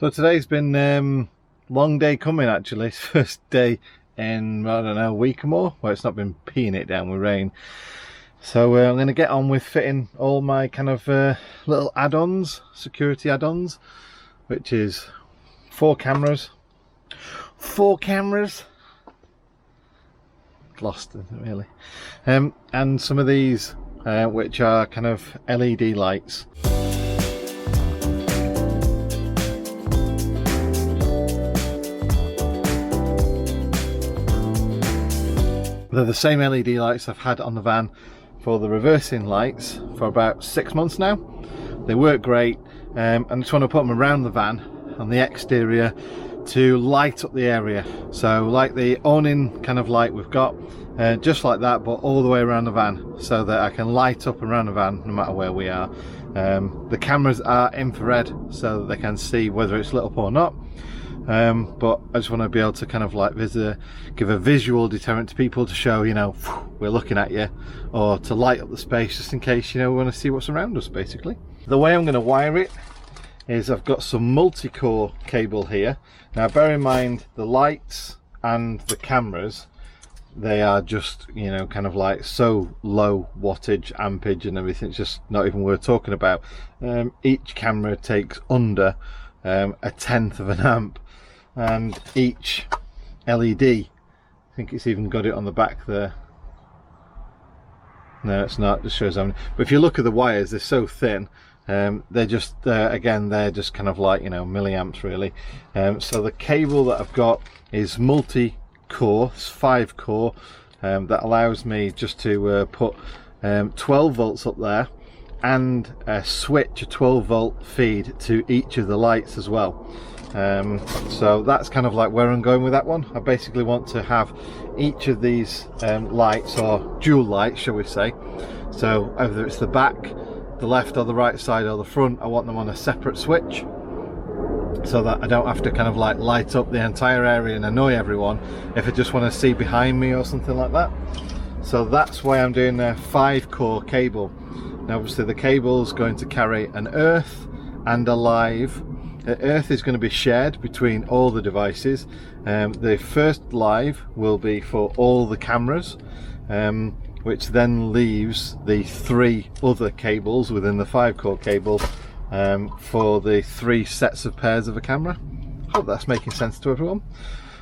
So today's been long day coming actually. It's first day in, I don't know, a week or more where it's not been peeing it down with rain. So I'm going to get on with fitting all my kind of little add-ons, security add-ons, which is 4 cameras. Lost, isn't it, really? And some of these which are kind of LED lights. They're the same LED lights I've had on the van for the reversing lights for about 6 months now. They work great, and I just want to put them around the van on the exterior to light up the area. So like the awning kind of light we've got, just like that, but all the way around the van, so that I can light up around the van no matter where we are. The cameras are infrared so that they can see whether it's lit up or not. But I just want to be able to kind of like give a visual deterrent to people to show, you know, we're looking at you, or to light up the space just in case, you know, we want to see what's around us basically. The way I'm going to wire it is I've got some multi-core cable here. Now bear in mind the lights and the cameras, they are just, you know, kind of like so low wattage, ampage and everything, it's just not even worth talking about. Each camera takes under 1/10 of an amp, and each LED, I think it's even got it on the back there. No, it's not, it just shows how many. But if you look at the wires, they're so thin. They're just again, they're just kind of like, you know, milliamps really. So the cable that I've got is multi-core, it's 5 core, that allows me just to put 12 volts up there and switch a 12 volt feed to each of the lights as well. So that's kind of like where I'm going with that one. I basically want to have each of these lights, or dual lights shall we say, so whether it's the back, the left or the right side or the front, I want them on a separate switch so that I don't have to kind of like light up the entire area and annoy everyone if I just want to see behind me or something like that. So that's why I'm doing a 5 core cable. Now obviously the cable's going to carry an earth and a live. The earth is going to be shared between all the devices. The first live will be for all the cameras, which then leaves the 3 other cables within the 5 core cable for the 3 sets of pairs of a camera. Hope that's making sense to everyone.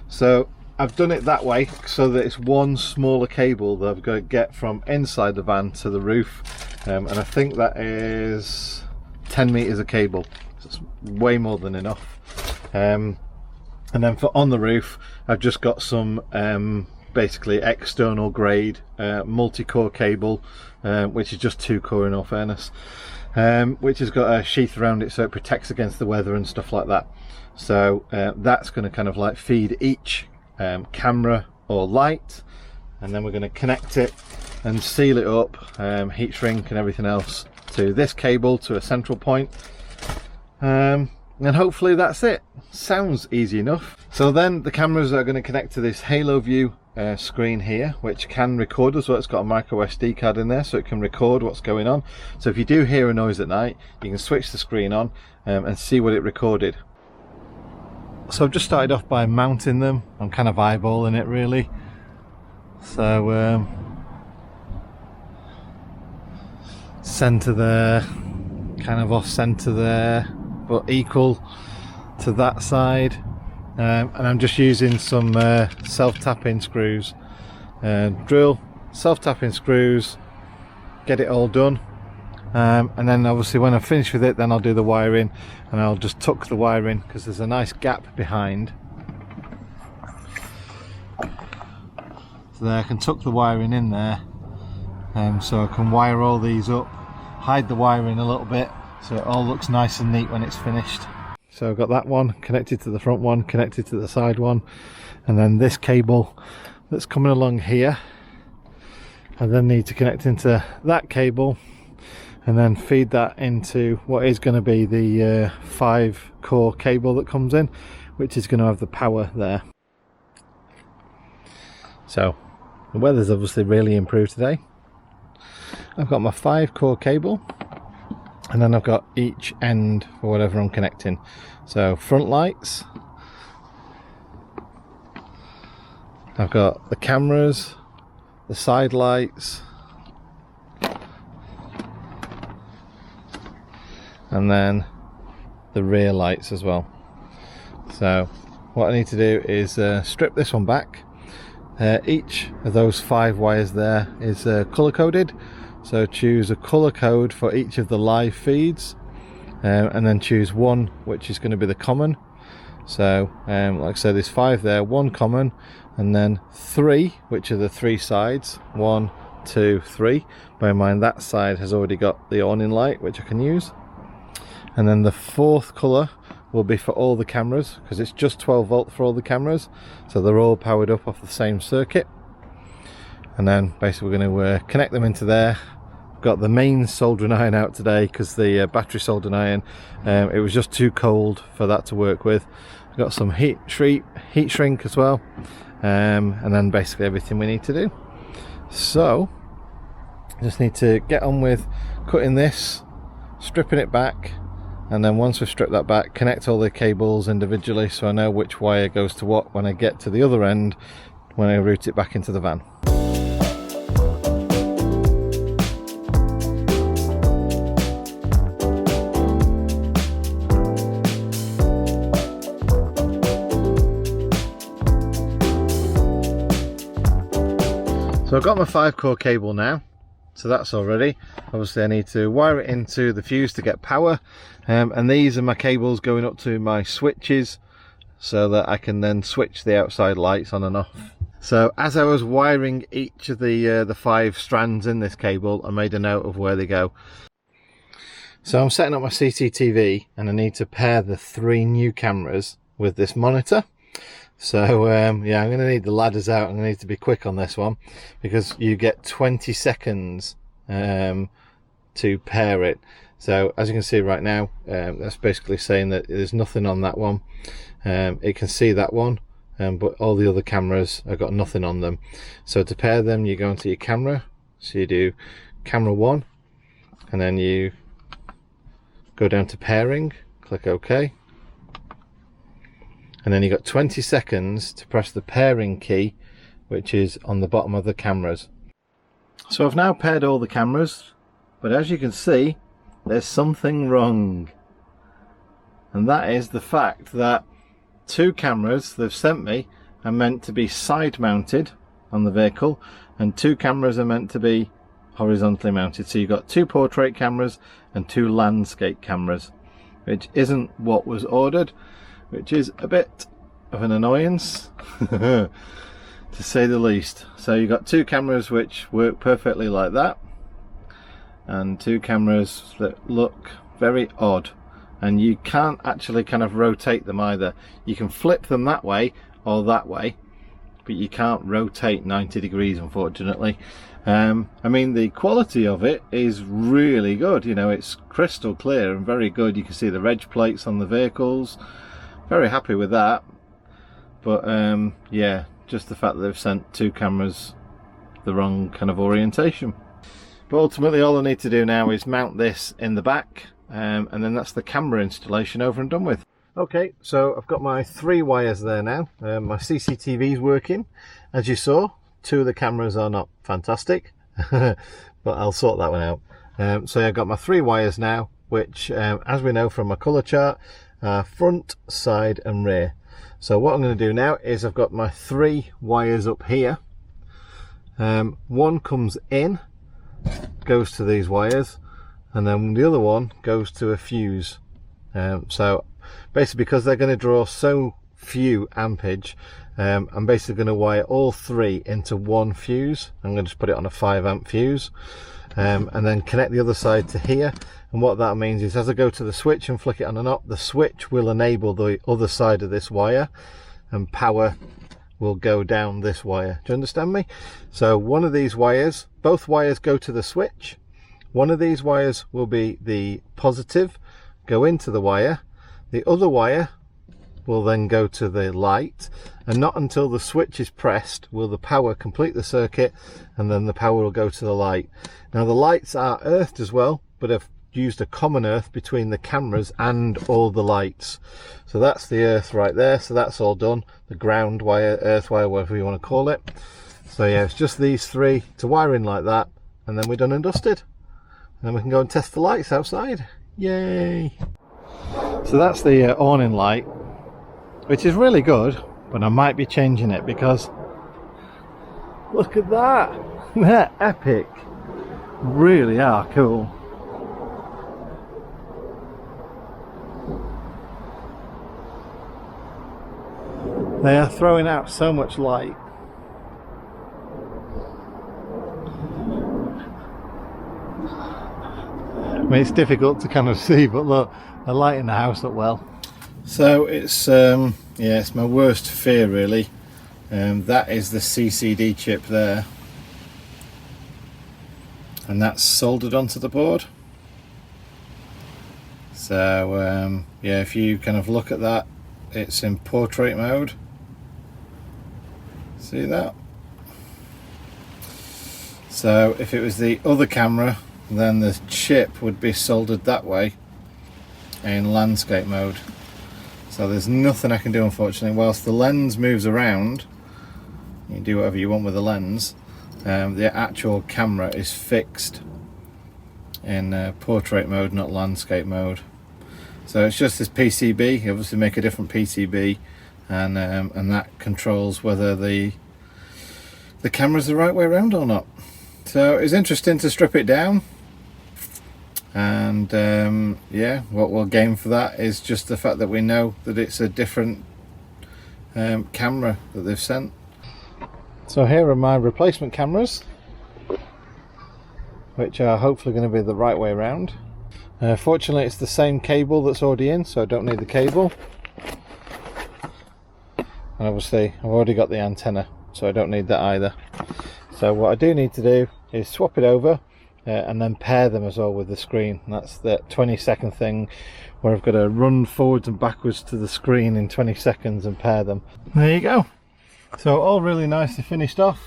So I've done it that way so that it's one smaller cable that I've got to get from inside the van to the roof, and I think that is 10 meters of cable, so it's way more than enough. And then for on the roof I've just got some basically external grade multi-core cable, which is just 2 core in all fairness, which has got a sheath around it so it protects against the weather and stuff like that. So that's going to kind of like feed each camera or light, and then we're going to connect it and seal it up, heat shrink and everything else, to this cable to a central point, and hopefully that's it. Sounds easy enough. So then the cameras are going to connect to this Halo View screen here, which can record as well. It's got a micro SD card in there so it can record what's going on. So if you do hear a noise at night, you can switch the screen on and see what it recorded. So I've just started off by mounting them. I'm kind of eyeballing it really. So center there, kind of off center there, but equal to that side. And I'm just using some self-tapping screws. Drill, self-tapping screws, get it all done. And then obviously when I'm finished with it, then I'll do the wiring, and I'll just tuck the wire in because there's a nice gap behind. So there I can tuck the wiring in there, so I can wire all these up, hide the wiring a little bit so it all looks nice and neat when it's finished. So I've got that one connected to the front one, connected to the side one, and then this cable that's coming along here I then need to connect into that cable and then feed that into what is going to be the 5 core cable that comes in, which is going to have the power there. So the weather's obviously really improved today. I've got my 5 core cable and then I've got each end for whatever I'm connecting. So front lights, I've got the cameras, the side lights, and then the rear lights as well. So what I need to do is strip this one back. Each of those 5 wires there is color coded, so choose a color code for each of the live feeds, and then choose one which is going to be the common. So like I said, there's 5 there, 1 common, and then 3 which are the 3 sides, 1, 2, 3. Bear in mind that side has already got the awning light which I can use, and then the 4th color will be for all the cameras, because it's just 12 volt for all the cameras, so they're all powered up off the same circuit. And then basically we're going to connect them into there. Got the main soldering iron out today because the battery soldering iron, it was just too cold for that to work with. I've got some heat shrink as well, and then basically everything we need to do. So just need to get on with cutting this, stripping it back, and then once we've stripped that back, connect all the cables individually so I know which wire goes to what when I get to the other end, when I route it back into the van. So I've got my 5-core cable now, so that's all ready. Obviously I need to wire it into the fuse to get power, and these are my cables going up to my switches so that I can then switch the outside lights on and off. So as I was wiring each of the 5 strands in this cable, I made a note of where they go. So I'm setting up my CCTV and I need to pair the 3 new cameras with this monitor. So yeah, I'm going to need the ladders out. I'm going to need to be quick on this one because you get 20 seconds to pair it. So as you can see right now, that's basically saying that there's nothing on that one. It can see that one, but all the other cameras have got nothing on them. So to pair them, you go into your camera, so you do camera 1, and then you go down to pairing, click OK, and then you got 20 seconds to press the pairing key, which is on the bottom of the cameras. So I've now paired all the cameras, but as you can see, there's something wrong, and that is the fact that 2 cameras they've sent me are meant to be side mounted on the vehicle, and 2 cameras are meant to be horizontally mounted. So you've got 2 portrait cameras and 2 landscape cameras, which isn't what was ordered, which is a bit of an annoyance to say the least. So you've got 2 cameras which work perfectly like that, and 2 cameras that look very odd, and you can't actually kind of rotate them either. You can flip them that way or that way, but you can't rotate 90 degrees, unfortunately. I mean, the quality of it is really good, you know, it's crystal clear and very good. You can see the reg plates on the vehicles, very happy with that. But yeah, just the fact that they've sent 2 cameras the wrong kind of orientation. But ultimately all I need to do now is mount this in the back, and then that's the camera installation over and done with. Okay, so I've got my 3 wires there now. My CCTV is working. As you saw, 2 of the cameras are not fantastic, but I'll sort that one out. So I've got my 3 wires now, which as we know from my colour chart, are front, side and rear. So what I'm going to do now is I've got my 3 wires up here. One comes in, goes to these wires, and then the other one goes to a fuse. So basically, because they're going to draw so few ampage, I'm basically going to wire all 3 into one fuse. I'm going to just put it on a 5 amp fuse, and then connect the other side to here. And what that means is as I go to the switch and flick it on and off, the switch will enable the other side of this wire, and power will go down this wire. Do you understand me? So one of these wires, both wires go to the switch. One of these wires will be the positive, go into the wire. The other wire will then go to the light, and not until the switch is pressed will the power complete the circuit, and then the power will go to the light. Now the lights are earthed as well, but I've used a common earth between the cameras and all the lights. So that's the earth right there, so that's all done. The ground wire, earth wire, whatever you want to call it. So yeah, it's just these three to wire in like that, and then we're done and dusted. And then we can go and test the lights outside. Yay! So that's the awning light, which is really good, but I might be changing it because look at that! They're epic. Really are cool. They are throwing out so much light. I mean, it's difficult to kind of see, but look, they're lighting the house up well. So it's yeah, it's my worst fear really. That is the CCD chip there, and that's soldered onto the board. So yeah, if you kind of look at that, it's in portrait mode. See that? So if it was the other camera, then the chip would be soldered that way in landscape mode. So there's nothing I can do, unfortunately. Whilst the lens moves around, you can do whatever you want with the lens, the actual camera is fixed in portrait mode, not landscape mode. So it's just this PCB. You obviously make a different PCB, and that controls whether the camera's the right way around or not. So it's interesting to strip it down, and yeah, what we'll gain for that is just the fact that we know that it's a different camera that they've sent. So here are my replacement cameras, which are hopefully going to be the right way around. Fortunately it's the same cable that's already in, so I don't need the cable, and obviously I've already got the antenna, so I don't need that either. So what I do need to do is swap it over and then pair them as well with the screen. And that's the 20-second thing where I've got to run forwards and backwards to the screen in 20 seconds and pair them. There you go. So all really nicely finished off.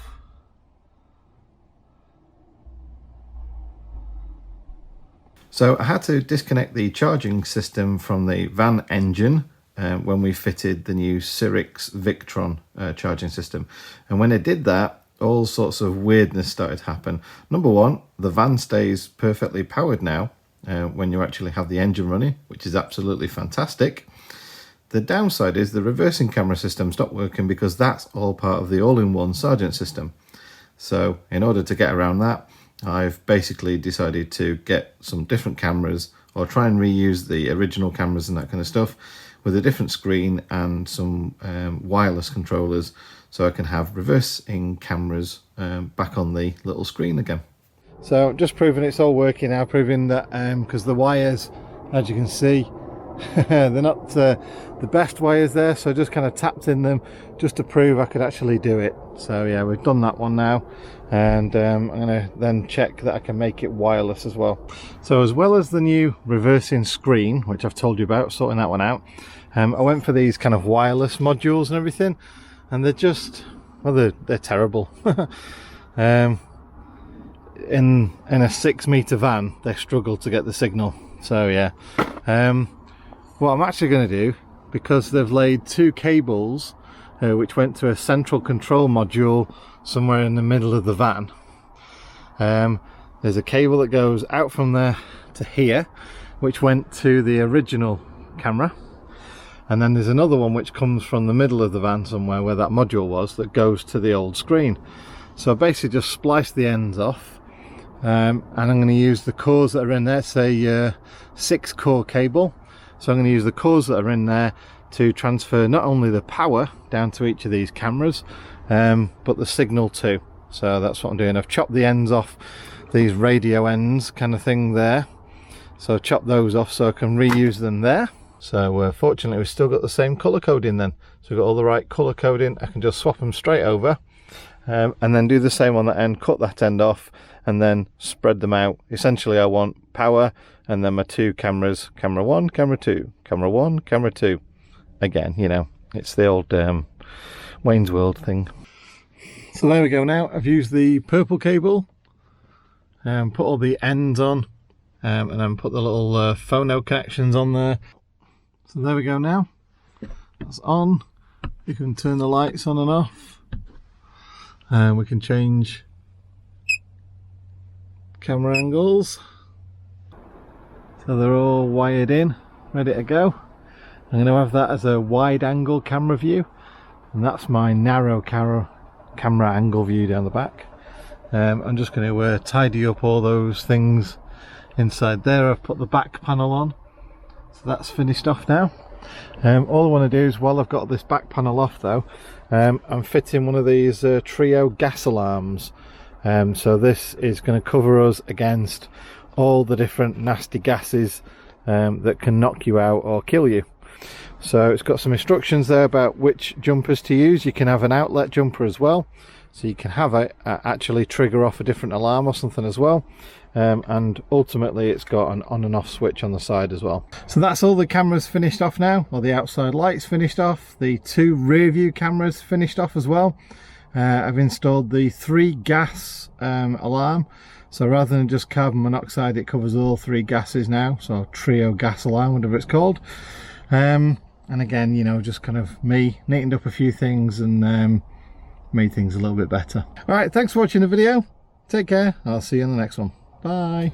So I had to disconnect the charging system from the van engine when we fitted the new Syrix Victron charging system. And when I did that, all sorts of weirdness started to happen. Number one, the van stays perfectly powered now when you actually have the engine running, which is absolutely fantastic. The downside is the reversing camera system stopped working because that's all part of the all-in-one Sargent system. So in order to get around that, I've basically decided to get some different cameras, or try and reuse the original cameras and that kind of stuff, with a different screen and some wireless controllers, so I can have reversing cameras back on the little screen again. So just proving it's all working now, proving that because the wires, as you can see, they're not the best wires there, so I just kind of tapped in them just to prove I could actually do it. So yeah, we've done that one now, and I'm going to then check that I can make it wireless as well. So as well as the new reversing screen, which I've told you about, sorting that one out, I went for these kind of wireless modules and everything, and they're just, well, they're terrible. In a 6-meter van, they struggle to get the signal. So yeah, what I'm actually going to do, because they've laid 2 cables which went to a central control module somewhere in the middle of the van. There's a cable that goes out from there to here, which went to the original camera, and then there's another one which comes from the middle of the van somewhere where that module was, that goes to the old screen. So I basically just spliced the ends off, and I'm going to use the cores that are in there. It's a 6-core cable, so I'm going to use the cores that are in there to transfer not only the power down to each of these cameras, but the signal too. So that's what I'm doing. I've chopped the ends off, these radio ends kind of thing there, so I chopped those off so I can reuse them there. So fortunately we've still got the same colour coding then, so we've got all the right colour coding. I can just swap them straight over, and then do the same on that end, cut that end off, and then spread them out. Essentially I want power, and then my 2 cameras, camera 1, camera 2, camera 1, camera 2. Again, you know, it's the old Wayne's World thing. So there we go. Now I've used the purple cable and put all the ends on, and then put the little phono connections on there. So there we go now. That's on. You can turn the lights on and off. And we can change camera angles. So they're all wired in, ready to go. I'm going to have that as a wide angle camera view. And that's my narrow camera angle view down the back. I'm just going to tidy up all those things inside there. I've put the back panel on, so that's finished off now. All I want to do is, while I've got this back panel off though, I'm fitting one of these trio gas alarms. So this is going to cover us against all the different nasty gases that can knock you out or kill you. So it's got some instructions there about which jumpers to use. You can have an outlet jumper as well, so you can have it actually trigger off a different alarm or something as well. And ultimately it's got an on and off switch on the side as well. So that's all the cameras finished off now, or the outside lights finished off. The 2 rear view cameras finished off as well. I've installed the 3 gas alarm, so rather than just carbon monoxide, it covers all 3 gases now, so trio gas alarm, whatever it's called. And again, you know, just kind of me neatened up a few things and made things a little bit better. All right, thanks for watching the video. Take care. I'll see you in the next one. Bye.